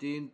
3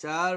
4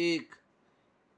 1,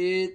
1,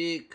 1,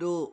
2,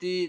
3,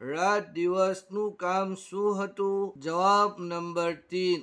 રાત દિવસનું કામ શું હતું? જવાબ નંબર 3,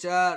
4,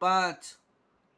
5,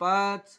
5,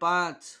5,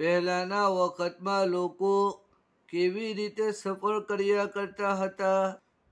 પહેલાના વખતમાં લોકો કેવી રીતે સફર કર્યા કરતા હતા?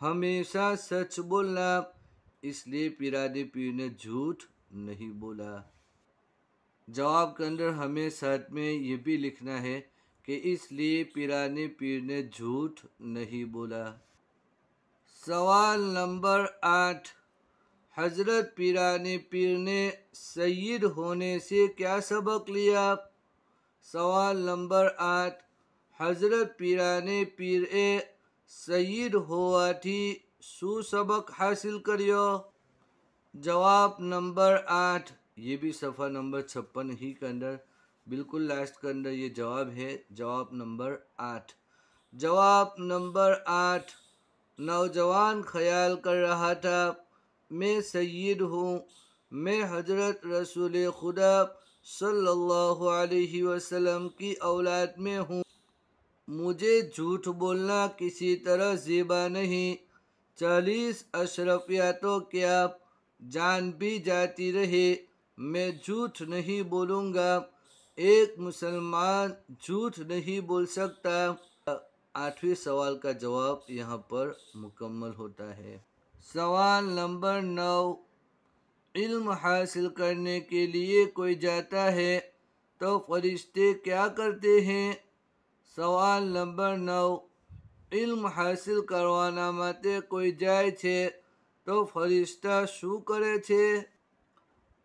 ہمیشہ سچ بولنا، اس لیے پیرانے پیر نے جھوٹ نہیں بولا۔ جواب کے اندر ہمیں ساتھ میں یہ بھی لکھنا ہے کہ اس لیے پیرانے پیر نے جھوٹ نہیں بولا۔ سوال نمبر 8، حضرت پیرانے پیر نے سید ہونے سے کیا سبق لیا؟ سوال نمبر 8، حضرت پیرانے پیر سید ہوا تھی سو سبق حاصل کریو؟ جواب نمبر 8، یہ بھی صفحہ نمبر 56 ہی کے اندر بالکل لاسٹ کے اندر یہ جواب ہے، جواب نمبر 8۔ جواب نمبر 8، نوجوان خیال کر رہا تھا میں سید ہوں، میں حضرت رسول خدا صلی اللہ علیہ وسلم کی اولاد میں ہوں، مجھے جھوٹ بولنا کسی طرح زیبا نہیں، 40 اشرفیہ تو کیا جان بھی جاتی رہے، میں جھوٹ نہیں بولوں گا، ایک مسلمان جھوٹ نہیں بول سکتا۔ 8ویں سوال کا جواب یہاں پر مکمل ہوتا ہے۔ سوال نمبر 9، علم حاصل کرنے کے لیے کوئی جاتا ہے تو فرشتے کیا کرتے ہیں؟ سوال نمبر 9، علم حاصل کروانا માટે કોઈ જાય છે તો ફરિશ્તા શું કરે છે؟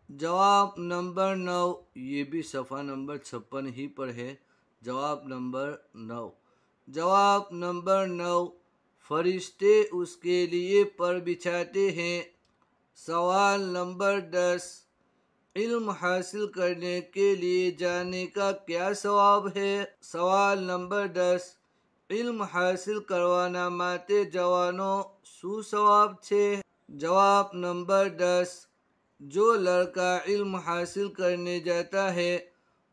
جواب نمبر 9، یہ بھی صفحہ نمبر 56 ہی پر ہے، جواب نمبر 9۔ جواب نمبر 9، فرشتے اس کے لیے پر بچھاتے ہیں۔ سوال نمبر 10، علم حاصل کرنے کے لیے جانے کا کیا ثواب ہے؟ سوال نمبر 10، علم حاصل کروانا માટે જવાનો શું ثواب છે؟ جواب نمبر 10، جو لڑکا علم حاصل کرنے جاتا ہے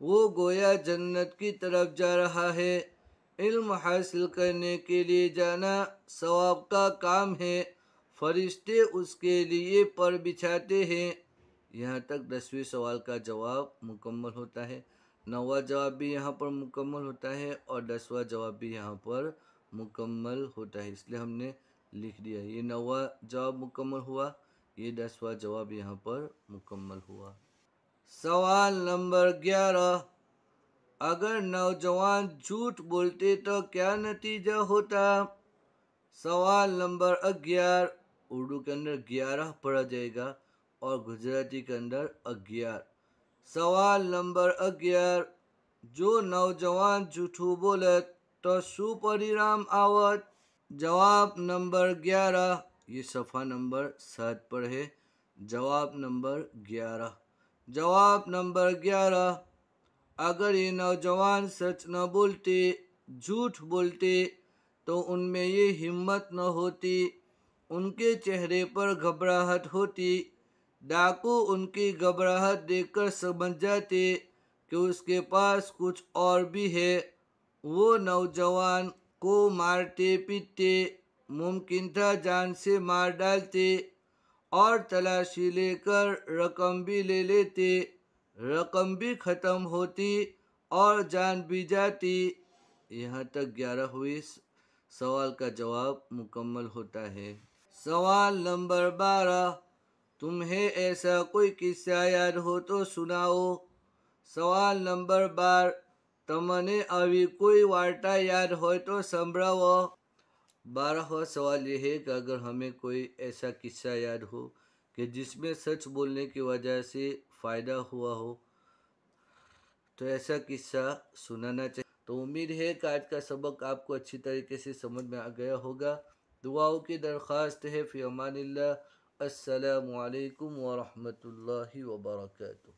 وہ گویا جنت کی طرف جا رہا ہے۔ علم حاصل کرنے کے لیے جانا ثواب کا کام ہے، فرشتے اس کے لیے پر بچھاتے ہیں۔ یہاں تک 10ویں سوال کا جواب مکمل ہوتا ہے۔ 9واں جواب بھی یہاں پر مکمل ہوتا ہے اور 10واں جواب بھی یہاں پر مکمل ہوتا ہے، اس لیے ہم نے لکھ دیا۔ یہ 9واں جواب مکمل ہوا، یہ 10واں جواب یہاں پر مکمل ہوا۔ سوال نمبر 11، اگر نوجوان جھوٹ بولتے تو کیا نتیجہ ہوتا؟ سوال نمبر 11، اردو کے اندر 11 پڑھا جائے گا اور گجراتی کے اندر 11۔ سوال نمبر 11، جو نوجوان جھوٹو بولت تو شو پریرام آوت؟ جواب نمبر 11، یہ صفحہ نمبر 7 پر ہے، جواب نمبر 11۔ جواب نمبر 11، اگر یہ نوجوان سچ نہ بولتے، جھوٹ بولتے تو ان میں یہ ہمت نہ ہوتی، ان کے چہرے پر گھبراہٹ ہوتی، ڈاکو ان کی گھبراہٹ دیکھ کر سمجھ جاتے کہ اس کے پاس کچھ اور بھی ہے، وہ نوجوان کو مارتے پیٹتے، ممکن تھا جان سے مار ڈالتے اور تلاشی لے کر رقم بھی لے لیتے، رقم بھی ختم ہوتی اور جان بھی جاتی۔ یہاں تک 11ویں سوال کا جواب مکمل ہوتا ہے۔ سوال نمبر 12، تمہیں ایسا کوئی قصہ یاد ہو تو سناؤ۔ سوال نمبر 12، تمنے ابھی کوئی واقعہ یاد ہو تو سنبھراؤ۔ 12واں سوال یہ ہے کہ اگر ہمیں کوئی ایسا قصہ یاد ہو کہ جس میں سچ بولنے کی وجہ سے فائدہ ہوا ہو تو ایسا قصہ سنانا چاہیے۔ تو امید ہے کہ آج کا سبق آپ کو اچھی طریقے سے سمجھ میں آ گیا ہوگا۔ دعاؤں کی درخواست ہے۔ فی امان اللہ۔ السلام علیکم ورحمۃ اللہ وبرکاتہ۔